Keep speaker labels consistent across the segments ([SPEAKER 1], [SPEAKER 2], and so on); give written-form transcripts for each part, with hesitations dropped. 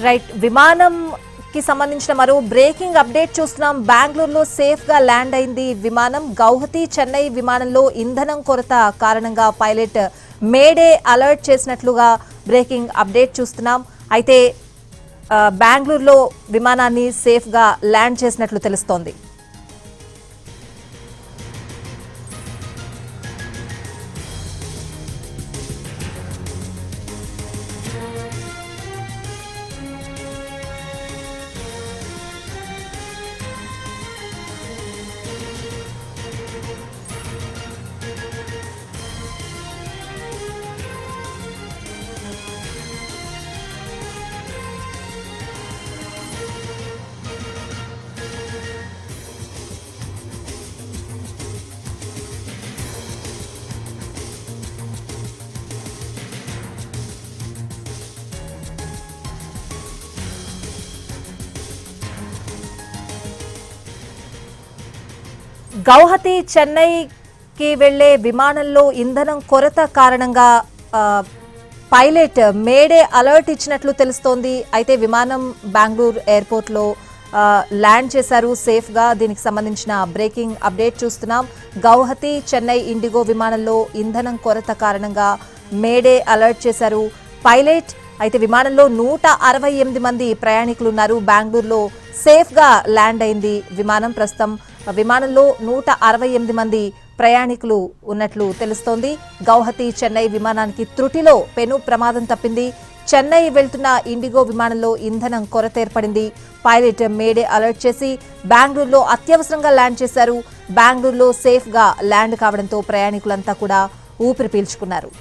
[SPEAKER 1] Right, విమానం కి సంబంధించిన మరో బ్రేకింగ్ అప్డేట్ చూస్తున్నాం. బెంగళూరులో సేఫ్ గా ల్యాండ్ అయింది విమానం. గౌహతి చెన్నై విమానంలో ఇంధనం కొరత కారణంగా పైలట్ మేడే అలర్ట్ చేసినట్లుగా బ్రేకింగ్ అప్డేట్ చూస్తున్నాం. అయితే బెంగళూరులో విమానాన్ని సేఫ్ గా ల్యాండ్ చేసినట్లు తెలుస్తోంది. గౌహతి చెన్నైకి వెళ్లే విమానంలో ఇంధనం కొరత కారణంగా పైలట్ మేడే అలర్ట్ ఇచ్చినట్లు తెలుస్తోంది. అయితే విమానం బెంగళూరు ఎయిర్పోర్ట్ లో ల్యాండ్ చేశారు సేఫ్ గా. దీనికి సంబంధించిన బ్రేకింగ్ అప్డేట్ చూస్తున్నాం. గౌహతి చెన్నై ఇండిగో విమానంలో ఇంధనం కొరత కారణంగా మేడే అలర్ట్ చేశారు పైలట్. అయితే విమానంలో 168 మంది ప్రయాణికులు ఉన్నారు. బెంగళూరులో సేఫ్ గా ల్యాండ్ అయింది విమానం. ప్రస్తుతం విమానంలో 168 మంది ప్రయాణికులు ఉన్నట్లు తెలుస్తోంది. గౌహతి చెన్నై విమానానికి త్రుటిలో పెను ప్రమాదం తప్పింది. చెన్నై వెళ్తున్న ఇండిగో విమానంలో ఇంధనం కొరత ఏర్పడింది. పైలట్ మేడే అలర్ట్ చేసి బెంగళూరులో అత్యవసరంగా ల్యాండ్ చేశారు. బెంగళూరులో సేఫ్ గా ల్యాండ్ కావడంతో ప్రయాణికులంతా కూడా ఊపిరి పీల్చుకున్నారు.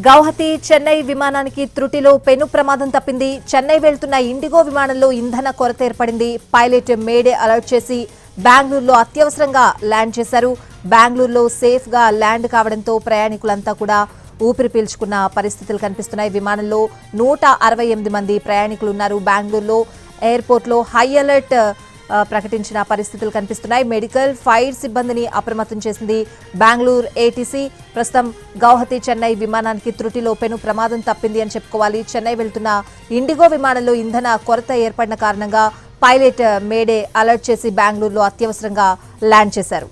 [SPEAKER 1] గౌహతి చెన్నై విమానానికి త్రుటిలో పెను ప్రమాదం తప్పింది. చెన్నై వెళ్తున్న ఇండిగో విమానంలో ఇంధన కొరత ఏర్పడింది. పైలట్ మేడే అలర్ట్ చేసి బెంగళూరులో అత్యవసరంగా ల్యాండ్ చేశారు. బెంగళూరులో సేఫ్ గా ల్యాండ్ కావడంతో ప్రయాణికులంతా కూడా ఊపిరి పీల్చుకున్న పరిస్థితులు కనిపిస్తున్నాయి. విమానంలో 168 మంది ప్రయాణికులు ఉన్నారు. బెంగళూరులో ఎయిర్పోర్ట్ లో హై అలర్ట్ ప్రకటించిన పరిస్థితులు కనిపిస్తున్నాయి. మెడికల్ ఫైర్ సిబ్బందిని అప్రమత్తం చేసింది బెంగళూరు ఏటీసీ. ప్రస్తుతం గౌహతి చెన్నై విమానానికి త్రుటిలో పెను ప్రమాదం తప్పింది అని చెప్పుకోవాలి. చెన్నై వెళ్తున్న ఇండిగో విమానంలో ఇంధన కొరత ఏర్పడిన కారణంగా పైలట్ మేడే అలర్ట్ చేసి బెంగళూరులో అత్యవసరంగా ల్యాండ్ చేశారు.